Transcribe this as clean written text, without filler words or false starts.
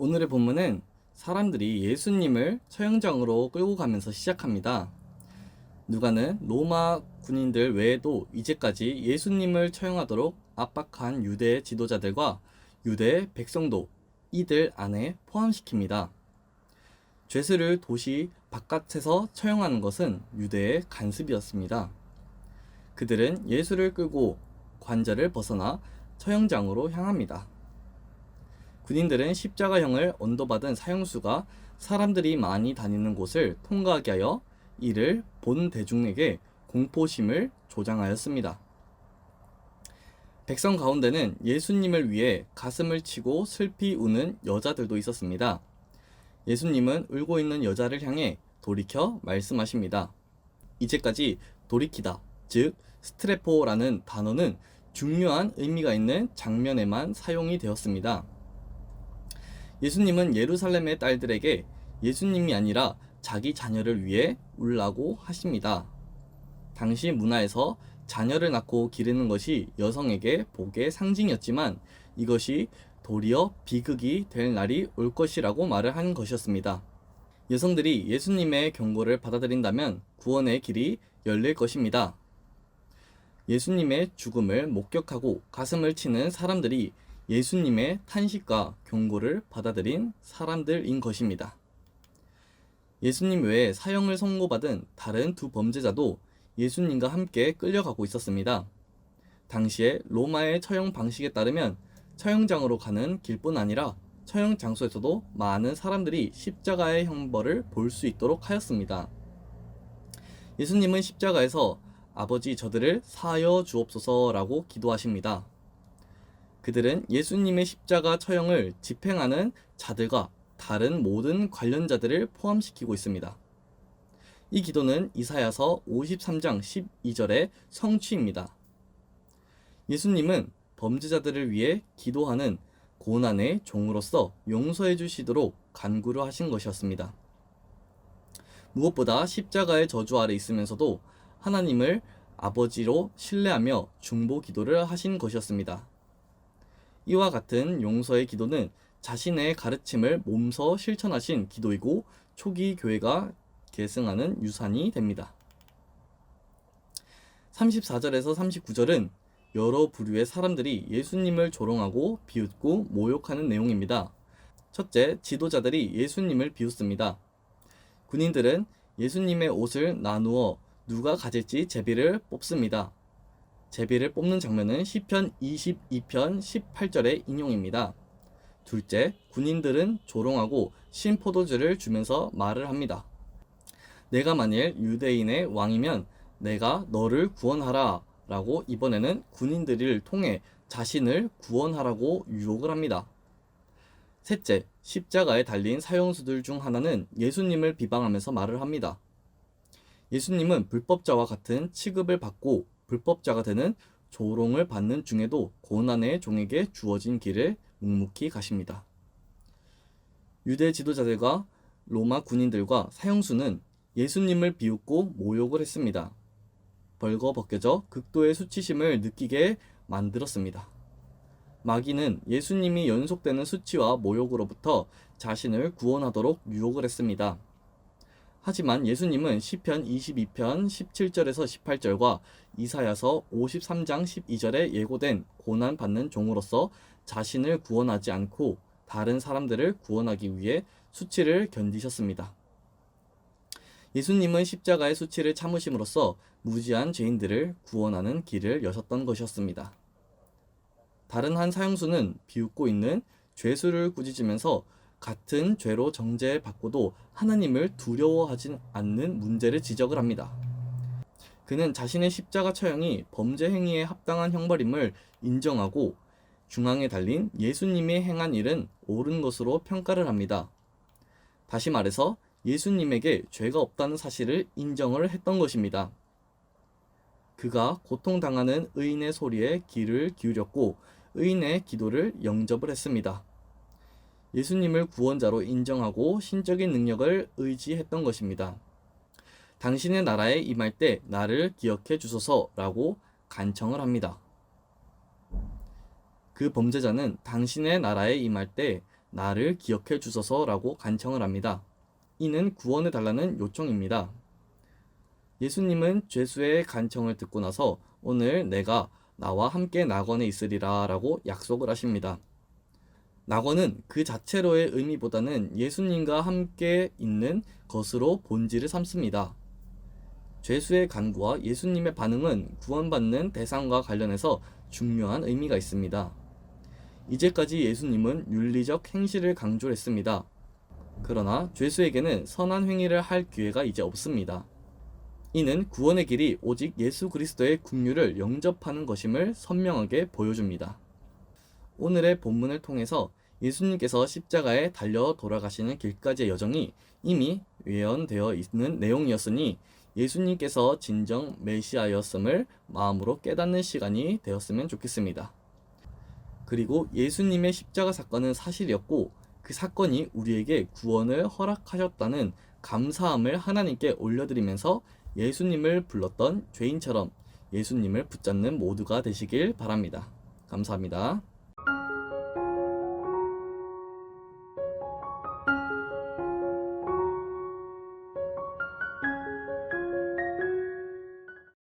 오늘의 본문은 사람들이 예수님을 처형장으로 끌고 가면서 시작합니다. 누가는 로마 군인들 외에도 이제까지 예수님을 처형하도록 압박한 유대 지도자들과 유대 백성도 이들 안에 포함시킵니다. 죄수를 도시 바깥에서 처형하는 것은 유대의 간습이었습니다. 그들은 예수를 끌고 관절을 벗어나 처형장으로 향합니다. 군인들은 십자가형을 언도받은 사형수가 사람들이 많이 다니는 곳을 통과하게 하여 이를 본 대중에게 공포심을 조장하였습니다. 백성 가운데는 예수님을 위해 가슴을 치고 슬피 우는 여자들도 있었습니다. 예수님은 울고 있는 여자를 향해 돌이켜 말씀하십니다. 이제까지 돌이키다, 즉 스트레포라는 단어는 중요한 의미가 있는 장면에만 사용이 되었습니다. 예수님은 예루살렘의 딸들에게 예수님이 아니라 자기 자녀를 위해 울라고 하십니다. 당시 문화에서 자녀를 낳고 기르는 것이 여성에게 복의 상징이었지만 이것이 도리어 비극이 될 날이 올 것이라고 말을 한 것이었습니다. 여성들이 예수님의 경고를 받아들인다면 구원의 길이 열릴 것입니다. 예수님의 죽음을 목격하고 가슴을 치는 사람들이 예수님의 탄식과 경고를 받아들인 사람들인 것입니다. 예수님 외에 사형을 선고받은 다른 두 범죄자도 예수님과 함께 끌려가고 있었습니다. 당시에 로마의 처형 방식에 따르면 처형장으로 가는 길뿐 아니라 처형 장소에서도 많은 사람들이 십자가의 형벌을 볼 수 있도록 하였습니다. 예수님은 십자가에서 아버지 저들을 사하여 주옵소서라고 기도하십니다. 그들은 예수님의 십자가 처형을 집행하는 자들과 다른 모든 관련자들을 포함시키고 있습니다. 이 기도는 이사야서 53장 12절의 성취입니다. 예수님은 범죄자들을 위해 기도하는 고난의 종으로서 용서해 주시도록 간구를 하신 것이었습니다. 무엇보다 십자가의 저주 아래 있으면서도 하나님을 아버지로 신뢰하며 중보 기도를 하신 것이었습니다. 이와 같은 용서의 기도는 자신의 가르침을 몸소 실천하신 기도이고 초기 교회가 계승하는 유산이 됩니다. 34절에서 39절은 여러 부류의 사람들이 예수님을 조롱하고 비웃고 모욕하는 내용입니다. 첫째, 지도자들이 예수님을 비웃습니다. 군인들은 예수님의 옷을 나누어 누가 가질지 제비를 뽑습니다. 제비를 뽑는 장면은 시편 22편 18절의 인용입니다. 둘째, 군인들은 조롱하고 신포도주를 주면서 말을 합니다. 내가 만일 유대인의 왕이면 내가 너를 구원하라 라고 이번에는 군인들을 통해 자신을 구원하라고 유혹을 합니다. 셋째, 십자가에 달린 사형수들 중 하나는 예수님을 비방하면서 말을 합니다. 예수님은 불법자와 같은 취급을 받고 불법자가 되는 조롱을 받는 중에도 고난의 종에게 주어진 길을 묵묵히 가십니다. 유대 지도자들과 로마 군인들과 사형수는 예수님을 비웃고 모욕을 했습니다. 벌거벗겨져 극도의 수치심을 느끼게 만들었습니다. 마귀는 예수님이 연속되는 수치와 모욕으로부터 자신을 구원하도록 유혹을 했습니다. 하지만 예수님은 시편 22편 17절에서 18절과 이사야서 53장 12절에 예고된 고난받는 종으로서 자신을 구원하지 않고 다른 사람들을 구원하기 위해 수치를 견디셨습니다. 예수님은 십자가의 수치를 참으심으로써 무지한 죄인들을 구원하는 길을 여셨던 것이었습니다. 다른 한 사형수는 비웃고 있는 죄수를 꾸짖으면서 같은 죄로 정죄받고도 하나님을 두려워하지 않는 문제를 지적을 합니다. 그는 자신의 십자가 처형이 범죄 행위에 합당한 형벌임을 인정하고 중앙에 달린 예수님이 행한 일은 옳은 것으로 평가를 합니다. 다시 말해서 예수님에게 죄가 없다는 사실을 인정을 했던 것입니다. 그가 고통당하는 의인의 소리에 귀를 기울였고 의인의 기도를 영접을 했습니다. 예수님을 구원자로 인정하고 신적인 능력을 의지했던 것입니다. 당신의 나라에 임할 때 나를 기억해 주소서라고 간청을 합니다. 그 범죄자는 당신의 나라에 임할 때 나를 기억해 주소서라고 간청을 합니다. 이는 구원해 달라는 요청입니다. 예수님은 죄수의 간청을 듣고 나서 오늘 내가 나와 함께 낙원에 있으리라 라고 약속을 하십니다. 낙원은 그 자체로의 의미보다는 예수님과 함께 있는 것으로 본질을 삼습니다. 죄수의 간구와 예수님의 반응은 구원받는 대상과 관련해서 중요한 의미가 있습니다. 이제까지 예수님은 윤리적 행실을 강조했습니다. 그러나 죄수에게는 선한 행위를 할 기회가 이제 없습니다. 이는 구원의 길이 오직 예수 그리스도의 긍휼을 영접하는 것임을 선명하게 보여줍니다. 오늘의 본문을 통해서 예수님께서 십자가에 달려 돌아가시는 길까지의 여정이 이미 예언되어 있는 내용이었으니 예수님께서 진정 메시아였음을 마음으로 깨닫는 시간이 되었으면 좋겠습니다. 그리고 예수님의 십자가 사건은 사실이었고 그 사건이 우리에게 구원을 허락하셨다는 감사함을 하나님께 올려드리면서 예수님을 불렀던 죄인처럼 예수님을 붙잡는 모두가 되시길 바랍니다. 감사합니다.